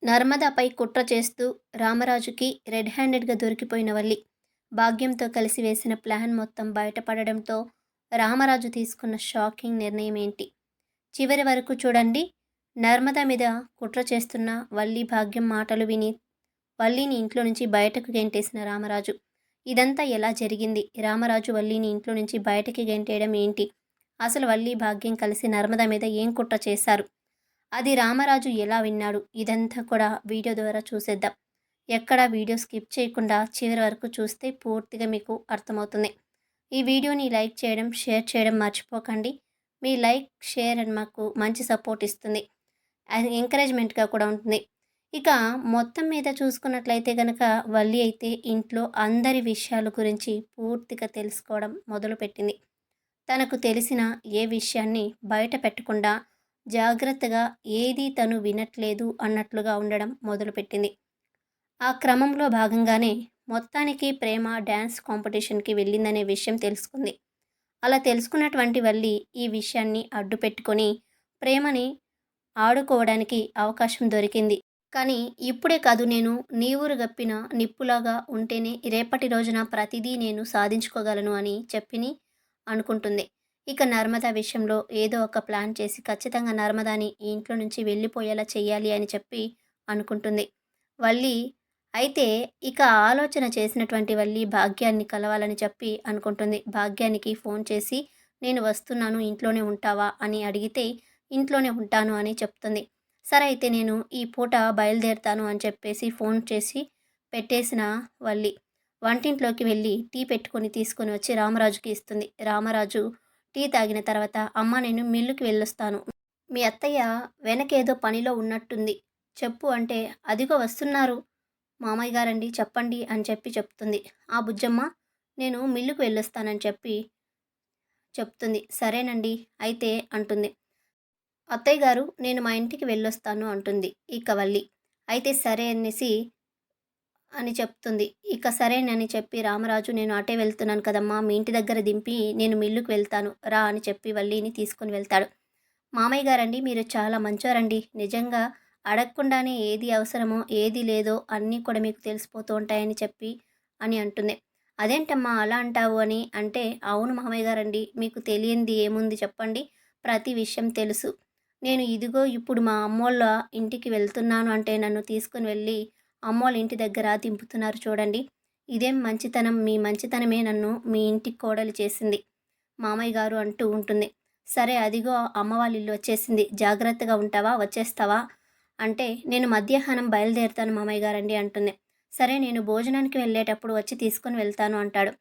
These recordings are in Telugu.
నర్మదాపై కుట్ర చేస్తూ రామరాజుకి రెడ్ హ్యాండెడ్‌గా దొరికిపోయిన వల్లి. భాగ్యంతో కలిసి వేసిన ప్లాన్ మొత్తం బయటపడడంతో రామరాజు తీసుకున్న షాకింగ్ నిర్ణయం ఏంటి? చివరి వరకు చూడండి. నర్మద మీద కుట్ర చేస్తున్న వల్లి భాగ్యం మాటలు విని వల్లిని ఇంట్లో నుంచి బయటకు గెంటేసిన రామరాజు. ఇదంతా ఎలా జరిగింది? రామరాజు వల్లిని ఇంట్లో నుంచి బయటకి గెంటేయడం ఏంటి? అసలు వల్లి భాగ్యం కలిసి నర్మద మీద ఏం కుట్ర చేశారు? అది రామరాజు ఎలా విన్నాడు? ఇదంతా కూడా వీడియో ద్వారా చూసేద్దాం. ఎక్కడా వీడియో స్కిప్ చేయకుండా చివరి వరకు చూస్తే పూర్తిగా మీకు అర్థమవుతుంది. ఈ వీడియోని లైక్ చేయడం, షేర్ చేయడం మర్చిపోకండి. మీ లైక్, షేర్ అని మాకు మంచి సపోర్ట్ ఇస్తుంది. అది ఎంకరేజ్మెంట్‌గా కూడా ఉంటుంది. ఇక మొత్తం మీద చూసుకున్నట్లయితే గనక వల్లి అయితే ఇంట్లో అందరి విషయాల గురించి పూర్తిగా తెలుసుకోవడం మొదలుపెట్టింది. తనకు తెలిసిన ఏ విషయాన్ని బయట పెట్టకుండా జాగ్రత్తగా ఏదీ తను వినట్లేదు అన్నట్లుగా ఉండడం మొదలుపెట్టింది. ఆ క్రమంలో భాగంగానే మొత్తానికి ప్రేమ డ్యాన్స్ కాంపిటీషన్‌కి వెళ్ళిందనే విషయం తెలుసుకుంది. అలా తెలుసుకున్నటువంటి వల్లి ఈ విషయాన్ని అడ్డుపెట్టుకొని ప్రేమని ఆడుకోవడానికి అవకాశం దొరికింది. కానీ ఇప్పుడే కాదు, నేను నీవురు గప్పిన నిప్పులాగా ఉంటేనే రేపటి రోజున ప్రతిదీ నేను సాధించుకోగలను అని అనుకుంటుంది. ఇక నర్మద విషయంలో ఏదో ఒక ప్లాన్ చేసి ఖచ్చితంగా నర్మదాని ఈ ఇంట్లో నుంచి వెళ్ళిపోయేలా చెయ్యాలి అని చెప్పి అనుకుంటుంది వల్లి. అయితే ఇక ఆలోచన చేసినటువంటి వల్లి భాగ్యాన్ని కలవాలని చెప్పి అనుకుంటుంది. భాగ్యానికి ఫోన్ చేసి నేను వస్తున్నాను, ఇంట్లోనే ఉంటావా అని అడిగితే ఇంట్లోనే ఉంటాను అని చెప్తుంది. సరే అయితే నేను ఈ పూట బయలుదేరుతాను అని చెప్పేసి ఫోన్ చేసి పెట్టేసిన వల్లి వంటింట్లోకి వెళ్ళి టీ పెట్టుకొని తీసుకొని వచ్చి రామరాజుకి ఇస్తుంది. రామరాజు టీ తాగిన తర్వాత అమ్మ నేను మిల్లుకి వెళ్ళొస్తాను, మీ అత్తయ్య వెనకేదో పనిలో ఉన్నట్టుంది, చెప్పు అంటే అదిగో వస్తున్నారు మామయ్య గారండి చెప్పండి అని చెప్పి చెప్తుంది. ఆ బుజ్జమ్మ నేను మిల్లుకు వెళ్ళొస్తానని చెప్పి చెప్తుంది. సరేనండి అయితే అంటుంది. అత్తయ్య గారు నేను మా ఇంటికి వెళ్ళొస్తాను అంటుంది ఇక వల్లి. అయితే సరే అని చెప్తుంది. ఇక సరేనని చెప్పి రామరాజు నేను అటే వెళ్తున్నాను కదమ్మా, మీ ఇంటి దగ్గర దింపి నేను మిల్లుకు వెళ్తాను రా అని చెప్పి వల్లిని తీసుకొని వెళ్తాడు. మామయ్య గారండి మీరు చాలా మంచోరండి, నిజంగా అడగకుండానే ఏది అవసరమో ఏది లేదో అన్నీ కూడా మీకు తెలిసిపోతూ ఉంటాయని చెప్పి అని అంటుంది. అదేంటమ్మా అలా అంటావు అని అంటే, అవును మామయ్య గారండి, మీకు తెలియంది ఏముంది చెప్పండి, ప్రతి విషయం తెలుసు. నేను ఇదిగో ఇప్పుడు మా అమ్మోళ్ళ ఇంటికి వెళ్తున్నాను అంటే నన్ను తీసుకుని వెళ్ళి అమ్మోళ్ళ ఇంటి దగ్గర దింపుతున్నారు చూడండి. ఇదేం మంచితనం, మీ మంచితనమే నన్ను మీ ఇంటికి కోడలు చేసింది మామయ్య గారు అంటూ ఉంటుంది. సరే అదిగో అమ్మ వాళ్ళ ఇల్లు వచ్చేసింది, జాగ్రత్తగా ఉంటావా, వచ్చేస్తావా అంటే నేను మధ్యాహ్నం బయలుదేరుతాను మామయ్య గారండి అంటుంది. సరే నేను భోజనానికి వెళ్ళేటప్పుడు వచ్చి తీసుకొని వెళ్తాను అంటాడు.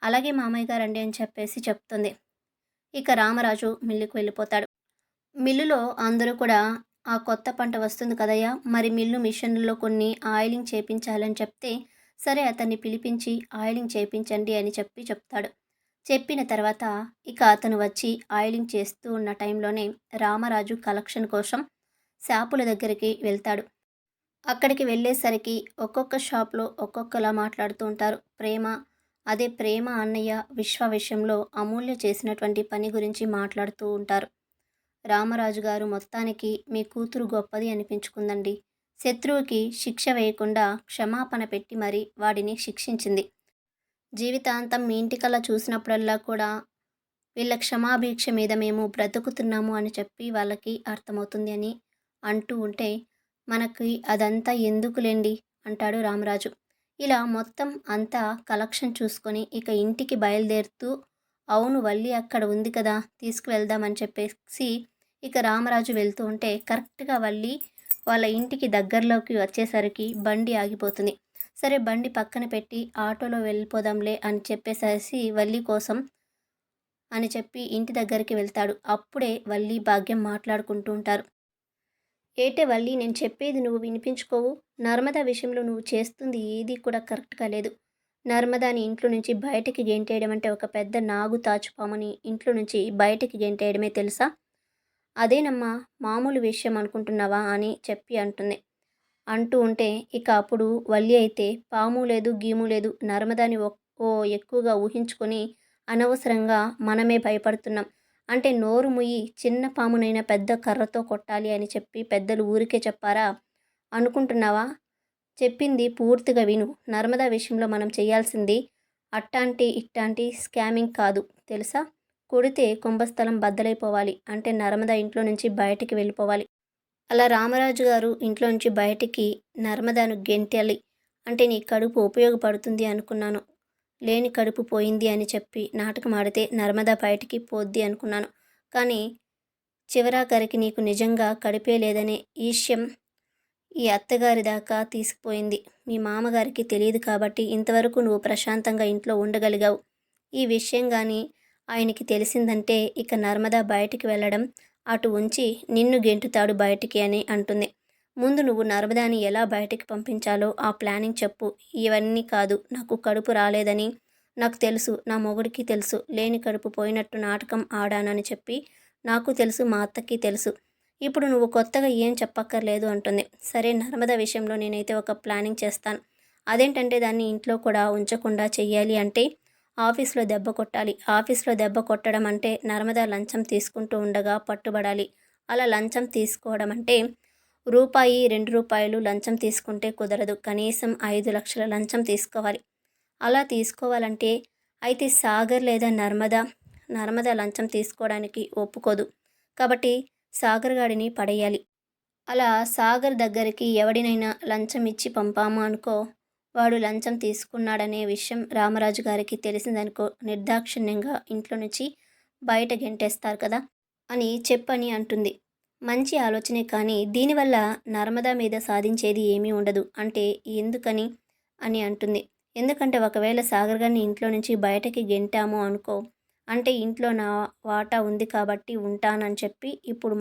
అలాగే మామయ్య గారండి అని చెప్పేసి చెప్తుంది. ఇక రామరాజు మిల్లుకు వెళ్ళిపోతాడు. మిల్లులో అందరూ కూడా ఆ కొత్త పంట వస్తుంది కదయ్యా, మరి మిల్లు మిషన్లలో కొన్ని ఆయిలింగ్ చేపించాలని చెప్తే సరే అతన్ని పిలిపించి ఆయిలింగ్ చేపించండి అని చెప్పి చెప్తాడు. చెప్పిన తర్వాత ఇక అతను వచ్చి ఆయిలింగ్ చేస్తూ ఉన్న టైంలోనే రామరాజు కలెక్షన్ కోసం షాపుల దగ్గరికి వెళ్తాడు. అక్కడికి వెళ్ళేసరికి ఒక్కొక్క షాప్లో ఒక్కొక్కలా మాట్లాడుతూ ఉంటారు. ప్రేమ అన్నయ్య విశ్వ విషయంలో అమూల్య చేసినటువంటి పని గురించి మాట్లాడుతూ ఉంటారు. రామరాజు గారు మొత్తానికి మీ కూతురు గొప్పది అనిపించుకుందండి, శత్రువుకి శిక్ష వేయకుండా క్షమాపణ పెట్టి మరీ వాడిని శిక్షించింది. జీవితాంతం మీ ఇంటికల్లా చూసినప్పుడల్లా కూడా వీళ్ళ క్షమాభిక్ష మీద మేము బ్రతుకుతున్నాము అని చెప్పి వాళ్ళకి అర్థమవుతుంది అని అంటూ ఉంటే, మనకి అదంతా ఎందుకులేండి అంటాడు రామరాజు. ఇలా మొత్తం అంతా కలెక్షన్ చూసుకొని ఇక ఇంటికి బయలుదేరుతూ, అవును వల్లి అక్కడ ఉంది కదా తీసుకువెళ్దామని చెప్పేసి ఇక రామరాజు వెళ్తూ ఉంటే కరెక్ట్గా వల్లి వాళ్ళ ఇంటికి దగ్గరలోకి వచ్చేసరికి బండి ఆగిపోతుంది. సరే బండి పక్కన పెట్టి ఆటోలో వెళ్ళిపోదాంలే అని చెప్పేసేసి వల్లి కోసం అని చెప్పి ఇంటి దగ్గరికి వెళ్తాడు. అప్పుడే వల్లి భాగ్యం మాట్లాడుకుంటూ ఉంటారు. ఏటే వల్లి నేను చెప్పేది నువ్వు వినిపించుకోవు, నర్మద విషయంలో నువ్వు చేస్తుంది ఏది కూడా కరెక్ట్గా లేదు. నర్మదాని ఇంట్లో నుంచి బయటికి గెంటేయడం అంటే ఒక పెద్ద నాగు తాచుపామని ఇంట్లో నుంచి బయటికి గెంటేయడమే తెలుసా, అదేనమ్మా మామూలు విషయం అనుకుంటున్నావా అని చెప్పి అంటూ ఉంటే ఇక అప్పుడు వల్లి అయితే పాము లేదు గీము లేదు, నర్మదాని ఓ ఎక్కువగా ఊహించుకొని అనవసరంగా మనమే భయపడుతున్నాం, అంటే నోరు ముయ్యి, చిన్న పామునైనా పెద్ద కర్రతో కొట్టాలి అని చెప్పి పెద్దలు ఊరికే చెప్పారా అనుకుంటున్నావా? చెప్పింది పూర్తిగా విను. నర్మదా విషయంలో మనం చేయాల్సింది అట్టాంటి ఇట్టాంటి స్కామింగ్ కాదు తెలుసా? కొడితే కుంభస్థలం బద్దలైపోవాలి. అంటే నర్మదా ఇంట్లో నుంచి బయటికి వెళ్ళిపోవాలి. అలా రామరాజు గారు ఇంట్లో నుంచి బయటికి నర్మదాను గెంటాలి. అంటే నీ కడుపు ఉపయోగపడుతుంది అనుకున్నాను. లేని కడుపు పోయింది అని చెప్పి నాటకం ఆడితే నర్మదా బయటికి పోద్ది అనుకున్నాను. కానీ చివరాఖరికి నీకు నిజంగా కడుపే లేదనే ఈష్యం ఈ అత్తగారి దాకా తీసుకుపోయింది. మీ మామగారికి తెలియదు కాబట్టి ఇంతవరకు నువ్వు ప్రశాంతంగా ఇంట్లో ఉండగలిగావు. ఈ విషయం గాని ఆయనకి తెలిసిందంటే ఇక నర్మదా బయటికి వెళ్ళడం అటు ఉంచి నిన్ను గెంటుతాడు బయటికి అని అంటుంది. ముందు నువ్వు నర్మదాని ఎలా బయటికి పంపించాలో ఆ ప్లానింగ్ చెప్పు. ఇవన్నీ కాదు. నాకు కడుపు రాలేదని నాకు తెలుసు. నా మొగుడికి తెలుసు. లేని కడుపు పోయినట్టు నాటకం ఆడానని చెప్పి నాకు తెలుసు. మా అత్తకి తెలుసు. ఇప్పుడు నువ్వు కొత్తగా ఏం చెప్పక్కర్లేదు అంటుంది. సరే నర్మదా విషయంలో నేనైతే ఒక ప్లానింగ్ చేస్తాను. అదేంటంటే దాన్ని ఇంట్లో కూడా ఉంచకుండా చెయ్యాలి అంటే ఆఫీస్లో దెబ్బ కొట్టాలి. ఆఫీస్లో దెబ్బ కొట్టడం అంటే నర్మదా లంచం తీసుకుంటూ ఉండగా పట్టుబడాలి. అలా లంచం తీసుకోవడం అంటే రూపాయి 2 రూపాయలు లంచం తీసుకుంటే కుదరదు. కనీసం 5 లక్షల లంచం తీసుకోవాలి. అలా తీసుకోవాలంటే అయితే సాగర్ లేదా నర్మద లంచం తీసుకోవడానికి ఒప్పుకోదు. కాబట్టి సాగర్ గాడిని పడేయాలి. అలా సాగర్ దగ్గరికి ఎవడినైనా లంచం ఇచ్చి పంపాము అనుకో, వాడు లంచం తీసుకున్నాడనే విషయం రామరాజు గారికి తెలిసిందనుకో నిర్దాక్షిణ్యంగా ఇంట్లో నుంచి బయట గెంటేస్తారు కదా అని చెప్పని అంటుంది. మంచి ఆలోచనే కానీ దీనివల్ల నర్మదా మీద సాధించేది ఏమీ ఉండదు. అంటే ఎందుకని అని అంటుంది. ఎందుకంటే ఒకవేళ సాగర్ గారిని ఇంట్లో నుంచి బయటకి గెంటాము అనుకో, అంటే ఇంట్లో నా వాటా ఉంది కాబట్టి ఉంటానని చెప్పి ఇప్పుడు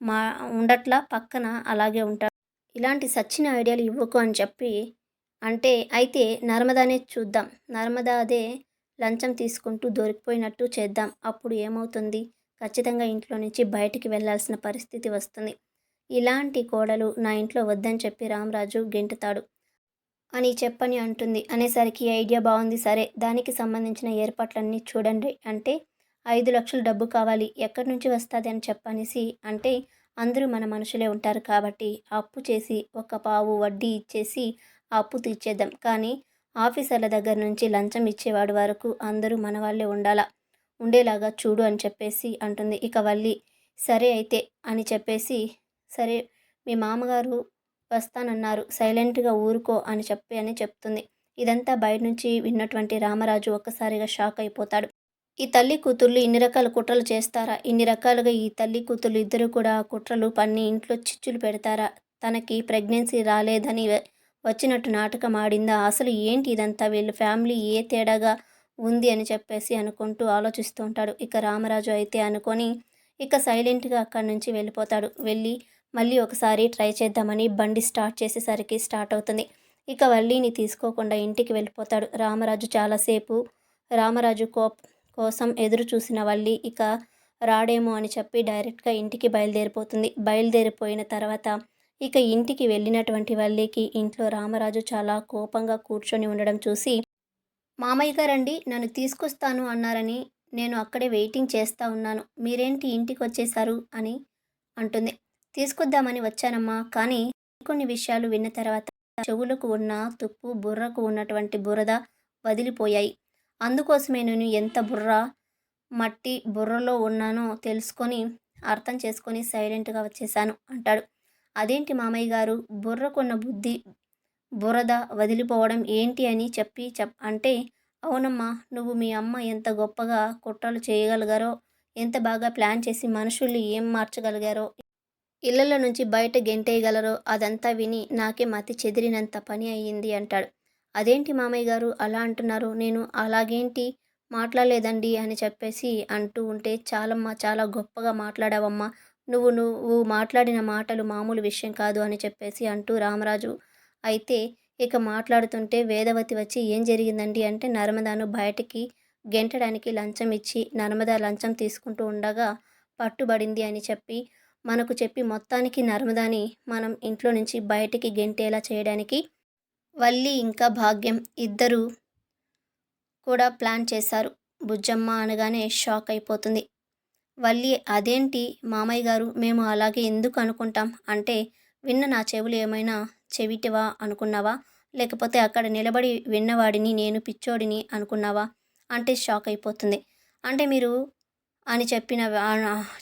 మా ఉండట్లా పక్కన అలాగే ఉంటాడు. ఇలాంటి సచ్చిన ఐడియాలు ఇవ్వకు అని చెప్పి అంటే అయితే నర్మదానే చూద్దాం. నర్మదా అదే లంచం తీసుకుంటూ దొరికిపోయినట్టు చేద్దాం. అప్పుడు ఏమవుతుంది? ఖచ్చితంగా ఇంట్లో నుంచి బయటికి వెళ్ళాల్సిన పరిస్థితి వస్తుంది. ఇలాంటి కోడలు నా ఇంట్లో వద్దని చెప్పి రామరాజు గెంటుతాడు అని చెప్పని అంటుంది. అనేసరికి ఐడియా బాగుంది. సరే దానికి సంబంధించిన ఏర్పాట్లన్నీ చూడండి అంటే 5 లక్షలు డబ్బు కావాలి. ఎక్కడి నుంచి వస్తుంది అని చెప్పనేసి అంటే అందరూ మన మనుషులే ఉంటారు కాబట్టి అప్పు చేసి ఒక పావు వడ్డీ ఇచ్చేసి ఆ అప్పు తీర్చేద్దాం. కానీ ఆఫీసర్ల దగ్గర నుంచి లంచం ఇచ్చేవాడు వరకు అందరూ మన వాళ్ళే ఉండేలాగా చూడు అని చెప్పేసి అంటుంది. ఇక వల్లి సరే అయితే అని చెప్పేసి సరే మీ మామగారు వస్తానన్నారు. సైలెంట్‌గా ఊరుకో అని చెప్తుంది. ఇదంతా బయట నుంచి విన్నటువంటి రామరాజు ఒక్కసారిగా షాక్ అయిపోతాడు. ఈ తల్లి కూతుర్లు ఇన్ని రకాల కుట్రలు చేస్తారా? ఇన్ని రకాలుగా ఈ తల్లి కూతుర్లు ఇద్దరు కూడా కుట్రలు పన్ని ఇంట్లో చిచ్చులు పెడతారా? తనకి ప్రెగ్నెన్సీ రాలేదని వచ్చినట్టు నాటకం ఆడిందా? అసలు ఏంటి ఇదంతా? వీళ్ళ ఫ్యామిలీ ఏ తేడాగా ఉంది అని చెప్పేసి అనుకుంటూ ఆలోచిస్తూ ఉంటాడు. ఇక రామరాజు అయితే అనుకొని ఇక సైలెంట్‌గా అక్కడి నుంచి వెళ్ళిపోతాడు. వెళ్ళి మళ్ళీ ఒకసారి ట్రై చేద్దామని బండి స్టార్ట్ చేసేసరికి స్టార్ట్ అవుతుంది. ఇక వల్లిని తీసుకోకుండా ఇంటికి వెళ్ళిపోతాడు. రామరాజు కోసం ఎదురు చూసిన వల్లి ఇక రాడేమో అని చెప్పి డైరెక్ట్‌గా ఇంటికి బయలుదేరిపోతుంది. బయలుదేరిపోయిన తర్వాత ఇక ఇంటికి వెళ్ళినటువంటి వల్లికి ఇంట్లో రామరాజు చాలా కోపంగా కూర్చొని ఉండడం చూసి, మామయ్య గారండి నన్ను తీసుకొస్తాను అన్నారని నేను అక్కడే వెయిటింగ్ చేస్తా ఉన్నాను. మీరేంటి ఇంటికొచ్చేశారు అని అంటుంది. తీసుకొద్దామని వచ్చానమ్మా. కానీ కొన్ని విషయాలు విన్న తర్వాత చెవులకు ఉన్న తుప్పు, బుర్రకు ఉన్నటువంటి బురద వదిలిపోయాయి. అందుకోసమే నేను ఎంత మట్టి బుర్రలో ఉన్నానో తెలుసుకొని, అర్థం చేసుకొని సైలెంట్‌గా వచ్చేశాను అంటాడు. అదేంటి మామయ్య గారు బుర్రకున్న బురద వదిలిపోవడం ఏంటి అని అంటే అవునమ్మా నువ్వు మీ అమ్మ ఎంత గొప్పగా కుట్రలు చేయగలిగారో, ఎంత బాగా ప్లాన్ చేసి మనుషుల్ని ఏం మార్చగలిగారో, ఇళ్లలో నుంచి బయట గెంటేయగలరో అదంతా విని నాకే మతి చెదిరినంత పని అయ్యింది అంటాడు. అదేంటి మామయ్య గారు అలా అంటున్నారు? నేను అలాగేంటి మాట్లాడలేదండి అని చెప్పేసి అంటూ ఉంటే చాలమ్మా చాలా గొప్పగా మాట్లాడావమ్మా. నువ్వు మాట్లాడిన మాటలు మామూలు విషయం కాదు అని చెప్పేసి అంటూ రామరాజు అయితే ఇక మాట్లాడుతుంటే వేదవతి వచ్చి ఏం జరిగిందండి అంటే నర్మదాను బయటికి గెంటడానికి లంచం ఇచ్చి నర్మదా లంచం తీసుకుంటూ ఉండగా పట్టుబడింది అని చెప్పి మొత్తానికి నర్మదాని మనం ఇంట్లో నుంచి బయటికి గెంటేలా చేయడానికి వల్లి ఇంకా భాగ్యం ఇద్దరూ కూడా ప్లాన్ చేశారు. బుజ్జమ్మ అనగానే షాక్ అయిపోతుంది. వల్లి అదేంటి మామయ్య గారు మేము అలాగే ఎందుకు అనుకుంటాం అంటే విన్న నా చెవులు ఏమైనా చెవిటివా అనుకున్నావా? లేకపోతే అక్కడ నిలబడి విన్నవాడిని నేను పిచ్చోడిని అనుకున్నావా? అంటే షాక్ అయిపోతుంది. అంటే మీరు అని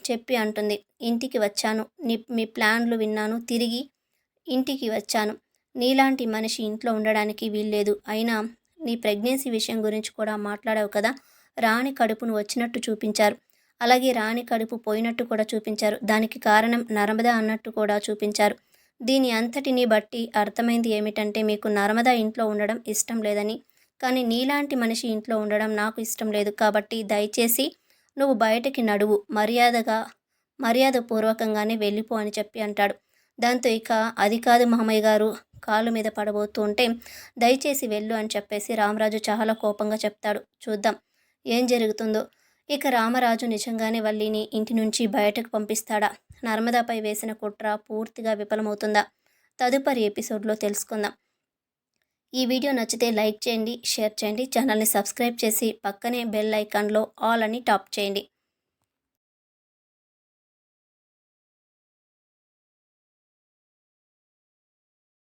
చెప్పి అంటుంది. ఇంటికి వచ్చాను. మీ ప్లాన్లు విన్నాను. తిరిగి ఇంటికి వచ్చాను. నీలాంటి మనిషి ఇంట్లో ఉండడానికి వీల్లేదు. అయినా నీ ప్రెగ్నెన్సీ విషయం గురించి కూడా మాట్లాడావు కదా! రాణి కడుపును వచ్చినట్టు చూపించారు. అలాగే రాణి కడుపు పోయినట్టు కూడా చూపించారు. దానికి కారణం నర్మదా అన్నట్టు కూడా చూపించారు. దీని అంతటిని బట్టి అర్థమైంది ఏమిటంటే మీకు నర్మదా ఇంట్లో ఉండడం ఇష్టం లేదని. కానీ నీలాంటి మనిషి ఇంట్లో ఉండడం నాకు ఇష్టం లేదు. కాబట్టి దయచేసి నువ్వు బయటకి నడువు. మర్యాదపూర్వకంగానే వెళ్ళిపో అని చెప్పి అంటాడు. దాంతో ఇక అది కాదు మామయ్య గారు కాళ్ళు మీద పడబోతూ ఉంటే దయచేసి వెళ్ళు అని చెప్పేసి రామరాజు చాలా కోపంగా చెప్తాడు. చూద్దాం ఏం జరుగుతుందో. ఇక రామరాజు నిజంగానే వల్లిని ఇంటి నుంచి బయటకు పంపిస్తాడా? నర్మదాపై వేసిన కుట్ర పూర్తిగా విఫలమవుతుందా? తదుపరి ఎపిసోడ్లో తెలుసుకుందాం. ఈ వీడియో నచ్చితే లైక్ చేయండి, షేర్ చేయండి, ఛానల్ని సబ్స్క్రైబ్ చేసి పక్కనే బెల్ ఐకాన్లో ఆల్ అని టాప్ చేయండి.